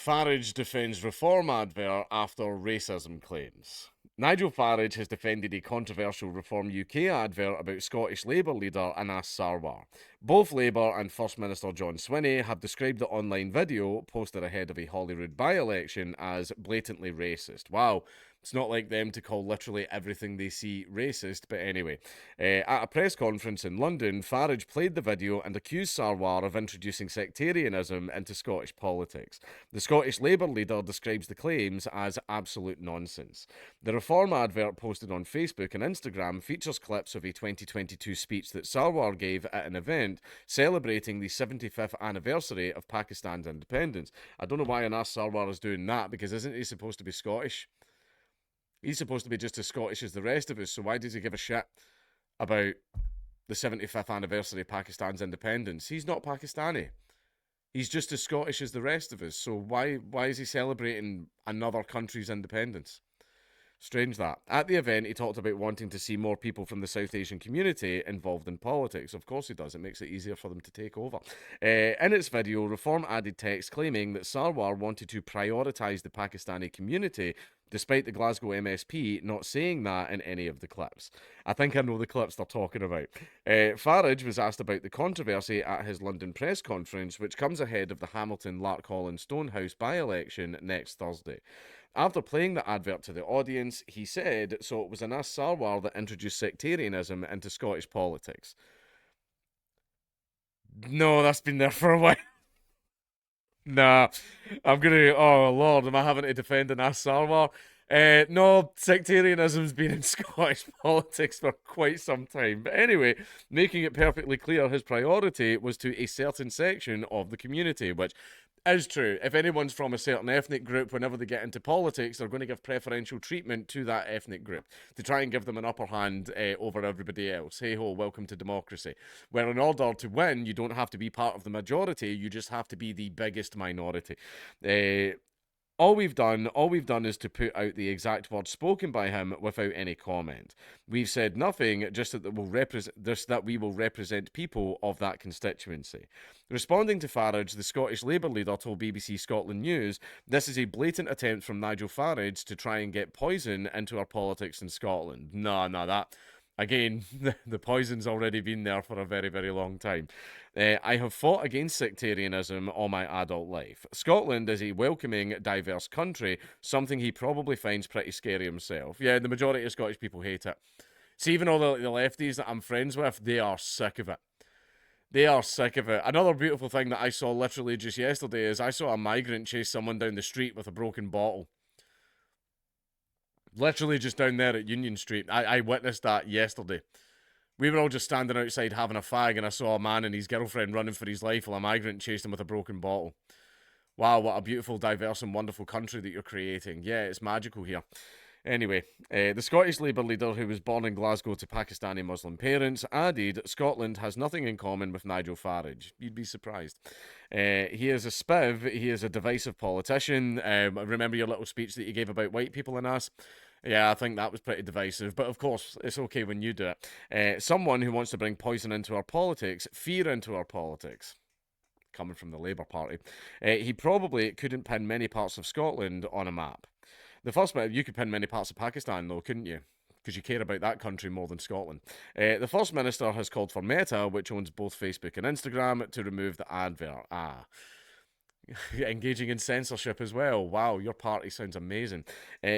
Farage defends Reform Advert after racism claims. Nigel Farage has defended a controversial Reform UK advert about Scottish Labour leader Anas Sarwar. Both Labour and First Minister John Swinney have described the online video, posted ahead of a Holyrood by-election, as blatantly racist. Wow, it's not like them to call literally everything they see racist, but anyway. At a press conference in London, Farage played the video and accused Sarwar of introducing sectarianism into Scottish politics. The Scottish Labour leader describes the claims as absolute nonsense. The Reform advert posted on Facebook and Instagram features clips of a 2022 speech that Sarwar gave at an event celebrating the 75th anniversary of Pakistan's independence. I don't know why Anas Sarwar is doing that, because isn't he supposed to be Scottish? He's supposed to be just as Scottish as the rest of us, so why does he give a shit about the 75th anniversary of Pakistan's independence? He's not Pakistani. He's just as Scottish as the rest of us, so why is he celebrating another country's independence? Strange that. At the event, he talked about wanting to see more people from the South Asian community involved in politics. Of course he does. It makes it easier for them to take over. In its video, Reform added text claiming that Sarwar wanted to prioritise the Pakistani community, despite the Glasgow MSP not saying that in any of the clips. I think I know the clips they're talking about. Farage was asked about the controversy at his London press conference, which comes ahead of the Hamilton, Larkhall and Stonehouse by-election next Thursday. After playing the advert to the audience, he said, so it was Anas Sarwar that introduced sectarianism into Scottish politics. No, that's been there for a while. Nah, oh Lord, am I having to defend Anas Sarwar? No, sectarianism's been in Scottish politics for quite some time. But anyway, making it perfectly clear his priority was to a certain section of the community, which is true. If anyone's from a certain ethnic group, whenever they get into politics, they're going to give preferential treatment to that ethnic group to try and give them an upper hand over everybody else. Hey ho, welcome to democracy. Where in order to win, you don't have to be part of the majority, you just have to be the biggest minority. All we've done is to put out the exact words spoken by him without any comment. We've said nothing, just that we will represent people of that constituency. Responding to Farage, the Scottish Labour leader told BBC Scotland News, "This is a blatant attempt from Nigel Farage to try and get poison into our politics in Scotland." No, that. Again, the poison's already been there for a very, very long time. I have fought against sectarianism all my adult life. Scotland is a welcoming, diverse country, something he probably finds pretty scary himself. Yeah, the majority of Scottish people hate it. See, even all the lefties that I'm friends with, they are sick of it. They are sick of it. Another beautiful thing that I saw literally just yesterday is I saw a migrant chase someone down the street with a broken bottle. Literally just down there at Union Street. I witnessed that yesterday. We were all just standing outside having a fag, and I saw a man and his girlfriend running for his life while a migrant chased him with a broken bottle. Wow, what a beautiful, diverse and wonderful country that you're creating. Yeah, it's magical here. Anyway, the Scottish Labour leader, who was born in Glasgow to Pakistani Muslim parents, added Scotland has nothing in common with Nigel Farage. You'd be surprised. He is a spiv. He is a divisive politician. Remember your little speech that you gave about white people and us? Yeah, I think that was pretty divisive, but of course, it's okay when you do it. Someone who wants to bring poison into our politics, fear into our politics, coming from the Labour Party. He probably couldn't pin many parts of Scotland on a map. The first bit, you could pin many parts of Pakistan, though, couldn't you? Because you care about that country more than Scotland. The First Minister has called for Meta, which owns both Facebook and Instagram, to remove the advert. Engaging in censorship as well. Wow, your party sounds amazing.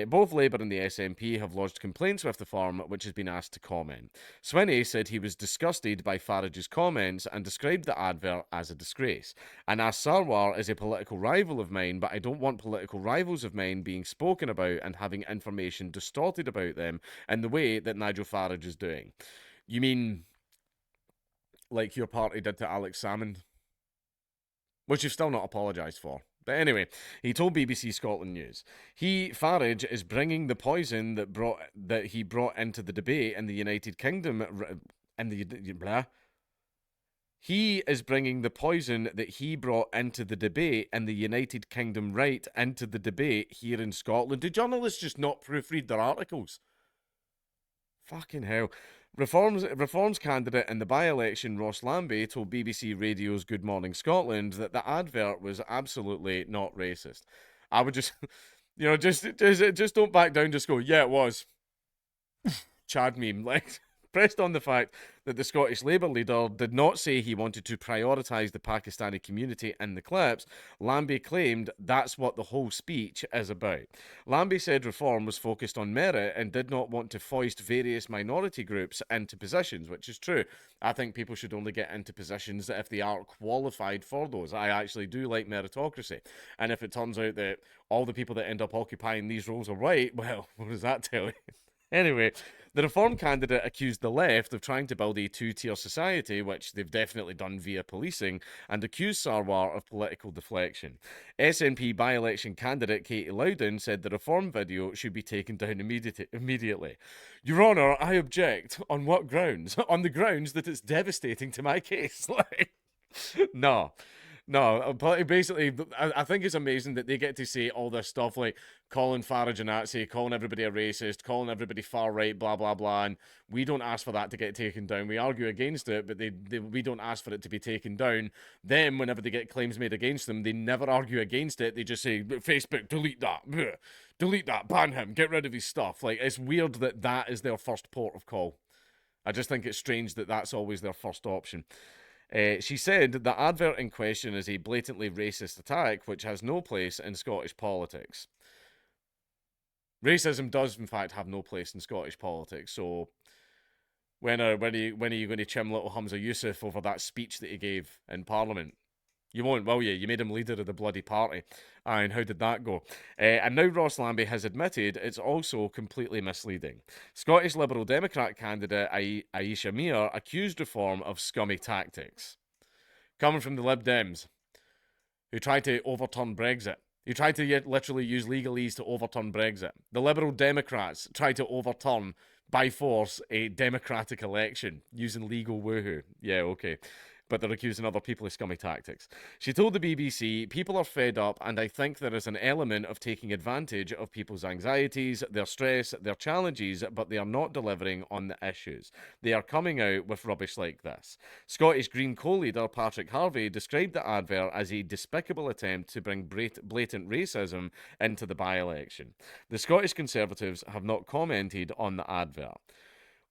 Both Labour and the SNP have lodged complaints with the firm, which has been asked to comment. Swinney said he was disgusted by Farage's comments and described the advert as a disgrace. Anas Sarwar is a political rival of mine, but I don't want political rivals of mine being spoken about and having information distorted about them in the way that Nigel Farage is doing. You mean like your party did to Alex Salmond? Which you've still not apologised for. But anyway, he told BBC Scotland News, Farage, is bringing the poison that he brought into the debate in the United Kingdom. He is bringing the poison that he brought into the debate in the United Kingdom right into the debate here in Scotland. Do journalists just not proofread their articles? Fucking hell. Reforms candidate in the by-election Ross Lambie told BBC Radio's Good Morning Scotland that the advert was absolutely not racist. I would just, just don't back down. Just go, yeah, it was. Chad meme, like pressed on the fact that the Scottish Labour leader did not say he wanted to prioritise the Pakistani community in the clips. Lambie claimed that's what the whole speech is about. Lambie said reform was focused on merit and did not want to foist various minority groups into positions, which is true. I think people should only get into positions if they are qualified for those. I actually do like meritocracy. And if it turns out that all the people that end up occupying these roles are white, well, what does that tell you? Anyway, the Reform candidate accused the left of trying to build a two-tier society, which they've definitely done via policing, and accused Sarwar of political deflection. SNP by-election candidate Katie Loudon said the Reform video should be taken down immediately. Your Honour, I object. On what grounds? On the grounds that it's devastating to my case. No. No, basically, I think it's amazing that they get to say all this stuff like calling Farage a Nazi, calling everybody a racist, calling everybody far right, blah, blah, blah. And we don't ask for that to get taken down. We argue against it, but we don't ask for it to be taken down. Then, whenever they get claims made against them, they never argue against it. They just say, Facebook, delete that. Delete that, ban him, get rid of his stuff. Like, it's weird that that is their first port of call. I just think it's strange that that's always their first option. She said the advert in question is a blatantly racist attack which has no place in Scottish politics. Racism does, in fact, have no place in Scottish politics. So, when are you going to chim little Hamza Yusuf over that speech that he gave in Parliament? You won't, will you? You made him leader of the bloody party. And how did that go? And now Ross Lambie has admitted it's also completely misleading. Scottish Liberal Democrat candidate Aisha Mir accused Reform of scummy tactics. Coming from the Lib Dems, who tried to overturn Brexit. Who tried to literally use legalese to overturn Brexit. The Liberal Democrats tried to overturn, by force, a democratic election using legal woohoo. Yeah, okay. But they're accusing other people of scummy tactics. She told the BBC, people are fed up, and I think there is an element of taking advantage of people's anxieties, their stress, their challenges, but they are not delivering on the issues. They are coming out with rubbish like this. Scottish Green co-leader Patrick Harvey described the advert as a despicable attempt to bring blatant racism into the by-election. The Scottish Conservatives have not commented on the advert.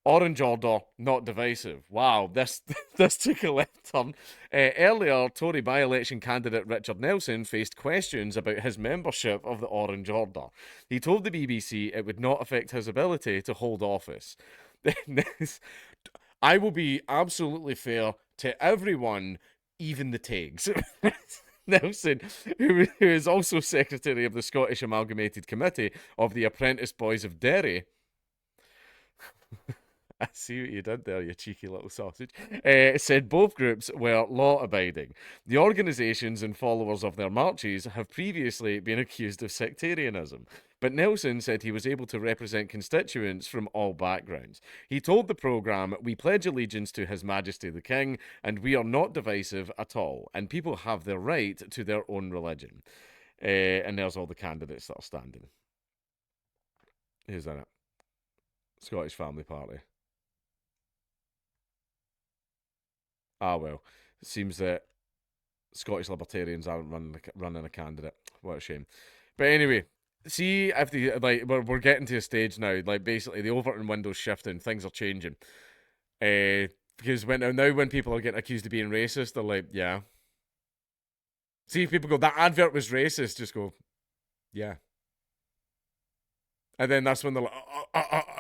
Orange Order, not divisive. Wow, this took a left turn. Earlier, Tory by-election candidate Richard Nelson faced questions about his membership of the Orange Order. He told the BBC it would not affect his ability to hold office. I will be absolutely fair to everyone, even the Tegs. Nelson, who is also secretary of the Scottish Amalgamated Committee of the Apprentice Boys of Derry, I see what you did there, you cheeky little sausage. Said both groups were law-abiding. The organisations and followers of their marches have previously been accused of sectarianism. But Nelson said he was able to represent constituents from all backgrounds. He told the programme, we pledge allegiance to His Majesty the King, and we are not divisive at all, and people have their right to their own religion. And there's all the candidates that are standing. Who's that? Scottish Family Party. Ah, well, it seems that Scottish Libertarians aren't running a candidate. What a shame. But anyway, see if the we're getting to a stage now. Like basically, the Overton window's shifting. Things are changing. Because when people are getting accused of being racist, they're like, yeah. See if people go, that advert was racist. Just go, yeah. And then that's when they're like,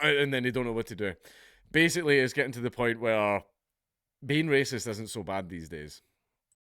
and then they don't know what to do. Basically, it's getting to the point where being racist isn't so bad these days.